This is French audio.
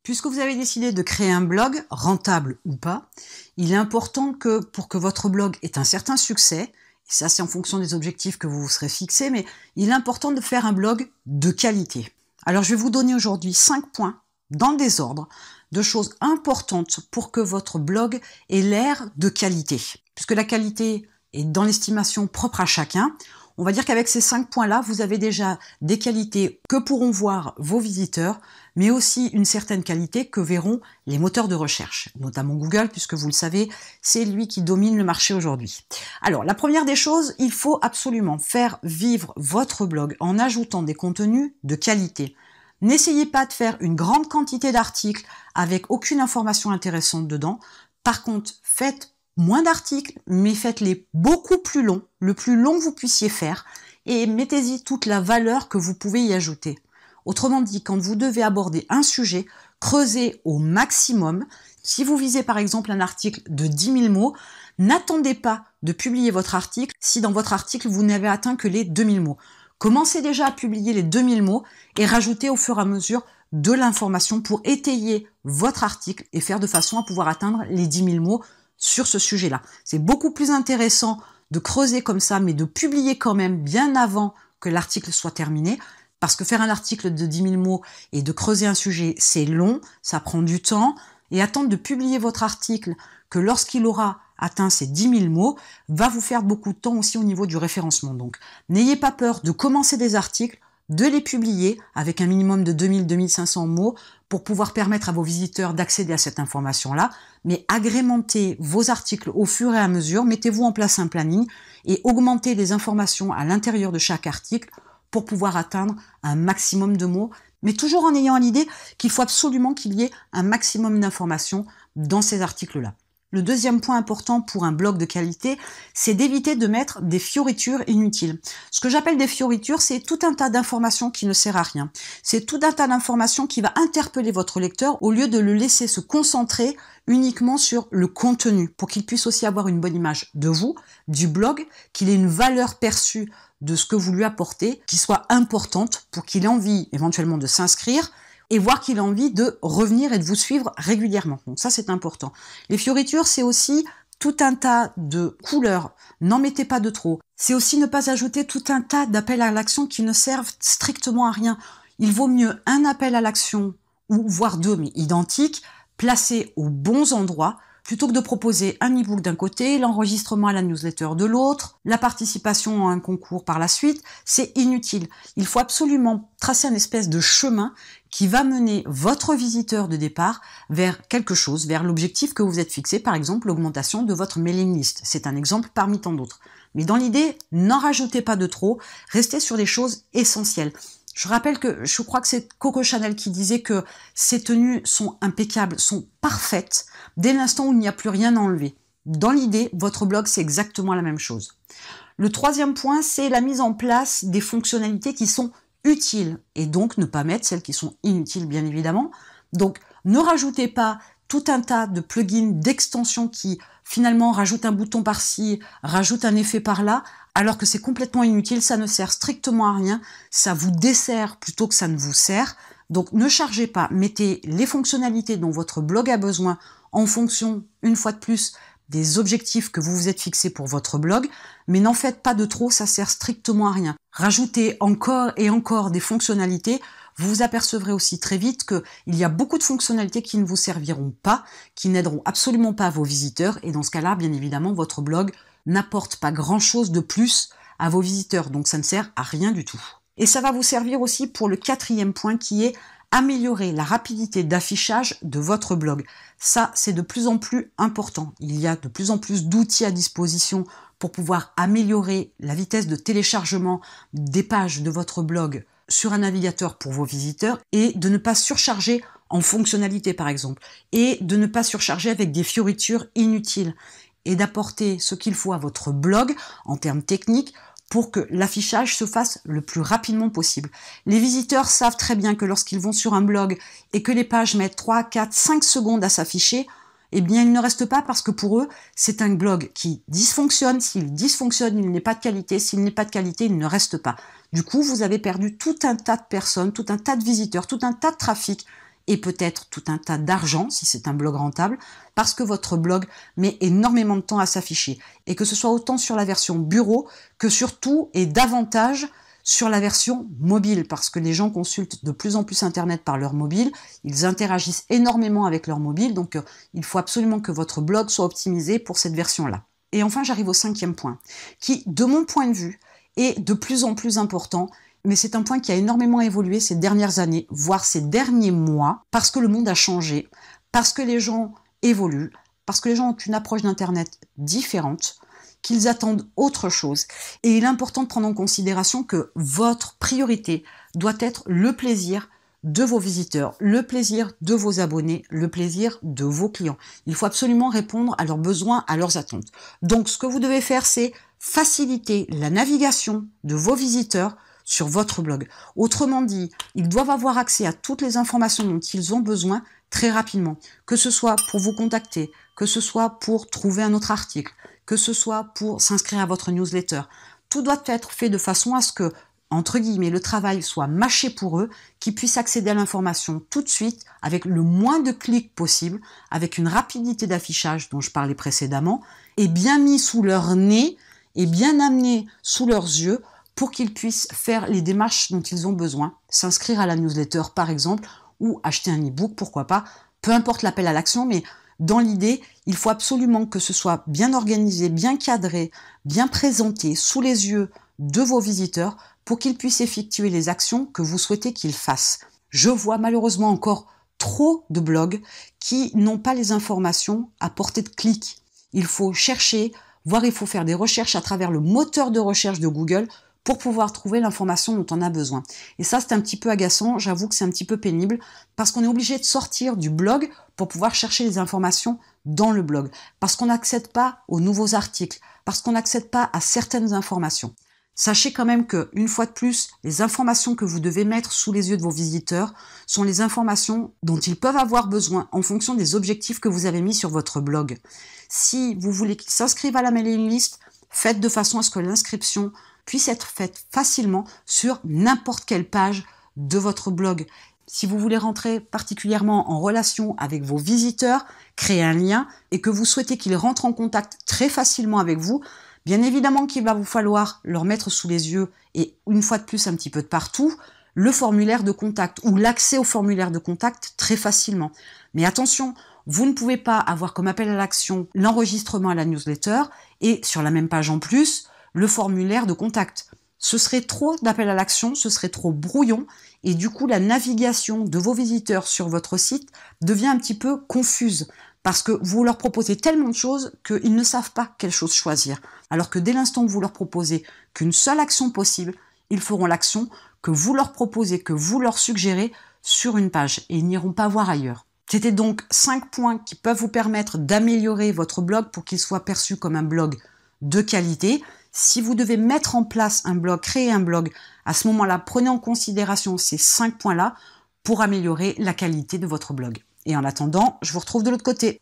Puisque vous avez décidé de créer un blog, rentable ou pas, il est important que pour que votre blog ait un certain succès, et ça c'est en fonction des objectifs que vous vous serez fixés, mais il est important de faire un blog de qualité. Alors je vais vous donner aujourd'hui 5 points, dans le désordre, de choses importantes pour que votre blog ait l'air de qualité. Puisque la qualité est dans l'estimation propre à chacun, on va dire qu'avec ces 5 points-là, vous avez déjà des qualités que pourront voir vos visiteurs, mais aussi une certaine qualité que verront les moteurs de recherche, notamment Google, puisque vous le savez, c'est lui qui domine le marché aujourd'hui. Alors, la première des choses, il faut absolument faire vivre votre blog en ajoutant des contenus de qualité. N'essayez pas de faire une grande quantité d'articles avec aucune information intéressante dedans. Par contre, faites moins d'articles, mais faites-les beaucoup plus longs, le plus long que vous puissiez faire, et mettez-y toute la valeur que vous pouvez y ajouter. Autrement dit, quand vous devez aborder un sujet, creusez au maximum. Si vous visez par exemple un article de 10 000 mots, n'attendez pas de publier votre article si dans votre article vous n'avez atteint que les 2000 mots. Commencez déjà à publier les 2000 mots et rajoutez au fur et à mesure de l'information pour étayer votre article et faire de façon à pouvoir atteindre les 10 000 mots sur ce sujet-là. C'est beaucoup plus intéressant de creuser comme ça, mais de publier quand même bien avant que l'article soit terminé, parce que faire un article de 10 000 mots et de creuser un sujet, c'est long, ça prend du temps, et attendre de publier votre article que lorsqu'il aura atteint ces 10 000 mots, va vous faire beaucoup de temps aussi au niveau du référencement. Donc, n'ayez pas peur de commencer des articles, de les publier avec un minimum de 2000-2500 mots pour pouvoir permettre à vos visiteurs d'accéder à cette information-là, mais agrémentez vos articles au fur et à mesure, mettez-vous en place un planning et augmentez les informations à l'intérieur de chaque article pour pouvoir atteindre un maximum de mots, mais toujours en ayant à l'idée qu'il faut absolument qu'il y ait un maximum d'informations dans ces articles-là. Le deuxième point important pour un blog de qualité, c'est d'éviter de mettre des fioritures inutiles. Ce que j'appelle des fioritures, c'est tout un tas d'informations qui ne sert à rien. C'est tout un tas d'informations qui va interpeller votre lecteur au lieu de le laisser se concentrer uniquement sur le contenu pour qu'il puisse aussi avoir une bonne image de vous, du blog, qu'il ait une valeur perçue de ce que vous lui apportez, qui soit importante pour qu'il ait envie éventuellement de s'inscrire et voir qu'il a envie de revenir et de vous suivre régulièrement. Donc ça, c'est important. Les fioritures, c'est aussi tout un tas de couleurs. N'en mettez pas de trop. C'est aussi ne pas ajouter tout un tas d'appels à l'action qui ne servent strictement à rien. Il vaut mieux un appel à l'action, ou voire deux, mais identiques, placés aux bons endroits, plutôt que de proposer un e-book d'un côté, l'enregistrement à la newsletter de l'autre, la participation à un concours par la suite, c'est inutile. Il faut absolument tracer un espèce de chemin qui va mener votre visiteur de départ vers quelque chose, vers l'objectif que vous êtes fixé, par exemple l'augmentation de votre mailing list. C'est un exemple parmi tant d'autres. Mais dans l'idée, n'en rajoutez pas de trop, restez sur des choses essentielles. Je rappelle que, je crois que c'est Coco Chanel qui disait que ces tenues sont impeccables, sont parfaites, dès l'instant où il n'y a plus rien à enlever. Dans l'idée, votre blog, c'est exactement la même chose. Le troisième point, c'est la mise en place des fonctionnalités qui sont utiles, et donc ne pas mettre celles qui sont inutiles, bien évidemment. Donc, ne rajoutez pas tout un tas de plugins, d'extensions qui, finalement, rajoutent un bouton par-ci, rajoutent un effet par-là, alors que c'est complètement inutile, ça ne sert strictement à rien, ça vous dessert plutôt que ça ne vous sert. Donc ne chargez pas, mettez les fonctionnalités dont votre blog a besoin en fonction, une fois de plus, des objectifs que vous vous êtes fixés pour votre blog, mais n'en faites pas de trop, ça sert strictement à rien. Rajoutez encore et encore des fonctionnalités, vous vous apercevrez aussi très vite qu'il y a beaucoup de fonctionnalités qui ne vous serviront pas, qui n'aideront absolument pas vos visiteurs, et dans ce cas-là, bien évidemment, votre blog n'apporte pas grand-chose de plus à vos visiteurs, donc ça ne sert à rien du tout. Et ça va vous servir aussi pour le quatrième point qui est améliorer la rapidité d'affichage de votre blog. Ça, c'est de plus en plus important. Il y a de plus en plus d'outils à disposition pour pouvoir améliorer la vitesse de téléchargement des pages de votre blog sur un navigateur pour vos visiteurs et de ne pas surcharger en fonctionnalité par exemple, et de ne pas surcharger avec des fioritures inutiles et d'apporter ce qu'il faut à votre blog en termes techniques pour que l'affichage se fasse le plus rapidement possible. Les visiteurs savent très bien que lorsqu'ils vont sur un blog et que les pages mettent 3, 4, 5 secondes à s'afficher, eh bien ils ne restent pas parce que pour eux, c'est un blog qui dysfonctionne. S'il dysfonctionne, il n'est pas de qualité. S'il n'est pas de qualité, il ne reste pas. Du coup, vous avez perdu tout un tas de personnes, tout un tas de visiteurs, tout un tas de trafic et peut-être tout un tas d'argent si c'est un blog rentable, parce que votre blog met énormément de temps à s'afficher. Et que ce soit autant sur la version bureau que surtout et davantage sur la version mobile, parce que les gens consultent de plus en plus Internet par leur mobile, ils interagissent énormément avec leur mobile, donc il faut absolument que votre blog soit optimisé pour cette version-là. Et enfin, j'arrive au 5e point, qui, de mon point de vue, est de plus en plus important, mais c'est un point qui a énormément évolué ces dernières années, voire ces derniers mois, parce que le monde a changé, parce que les gens évoluent, parce que les gens ont une approche d'Internet différente, qu'ils attendent autre chose. Et il est important de prendre en considération que votre priorité doit être le plaisir de vos visiteurs, le plaisir de vos abonnés, le plaisir de vos clients. Il faut absolument répondre à leurs besoins, à leurs attentes. Donc, ce que vous devez faire, c'est faciliter la navigation de vos visiteurs sur votre blog. Autrement dit, ils doivent avoir accès à toutes les informations dont ils ont besoin très rapidement, que ce soit pour vous contacter, que ce soit pour trouver un autre article, que ce soit pour s'inscrire à votre newsletter. Tout doit être fait de façon à ce que, entre guillemets, le travail soit mâché pour eux, qu'ils puissent accéder à l'information tout de suite, avec le moins de clics possible, avec une rapidité d'affichage dont je parlais précédemment, et bien mis sous leur nez, et bien amené sous leurs yeux, pour qu'ils puissent faire les démarches dont ils ont besoin, s'inscrire à la newsletter par exemple, ou acheter un e-book, pourquoi pas, peu importe l'appel à l'action, mais dans l'idée, il faut absolument que ce soit bien organisé, bien cadré, bien présenté sous les yeux de vos visiteurs pour qu'ils puissent effectuer les actions que vous souhaitez qu'ils fassent. Je vois malheureusement encore trop de blogs qui n'ont pas les informations à portée de clic. Il faut chercher, voire il faut faire des recherches à travers le moteur de recherche de Google pour pouvoir trouver l'information dont on a besoin. Et ça, c'est un petit peu agaçant, j'avoue que c'est un petit peu pénible, parce qu'on est obligé de sortir du blog pour pouvoir chercher les informations dans le blog, parce qu'on n'accède pas aux nouveaux articles, parce qu'on n'accède pas à certaines informations. Sachez quand même que, une fois de plus, les informations que vous devez mettre sous les yeux de vos visiteurs sont les informations dont ils peuvent avoir besoin en fonction des objectifs que vous avez mis sur votre blog. Si vous voulez qu'ils s'inscrivent à la mailing list, faites de façon à ce que l'inscription puisse être faite facilement sur n'importe quelle page de votre blog. Si vous voulez rentrer particulièrement en relation avec vos visiteurs, créer un lien et que vous souhaitez qu'ils rentrent en contact très facilement avec vous, bien évidemment qu'il va vous falloir leur mettre sous les yeux et une fois de plus un petit peu de partout, le formulaire de contact ou l'accès au formulaire de contact très facilement. Mais attention, vous ne pouvez pas avoir comme appel à l'action l'enregistrement à la newsletter et sur la même page en plus, le formulaire de contact. Ce serait trop d'appel à l'action, ce serait trop brouillon et du coup la navigation de vos visiteurs sur votre site devient un petit peu confuse parce que vous leur proposez tellement de choses qu'ils ne savent pas quelle chose choisir. Alors que dès l'instant où vous leur proposez qu'une seule action possible, ils feront l'action que vous leur proposez, que vous leur suggérez sur une page et ils n'iront pas voir ailleurs. C'était donc 5 points qui peuvent vous permettre d'améliorer votre blog pour qu'il soit perçu comme un blog de qualité. Si vous devez mettre en place un blog, créer un blog, à ce moment-là, prenez en considération ces 5 points-là pour améliorer la qualité de votre blog. Et en attendant, je vous retrouve de l'autre côté.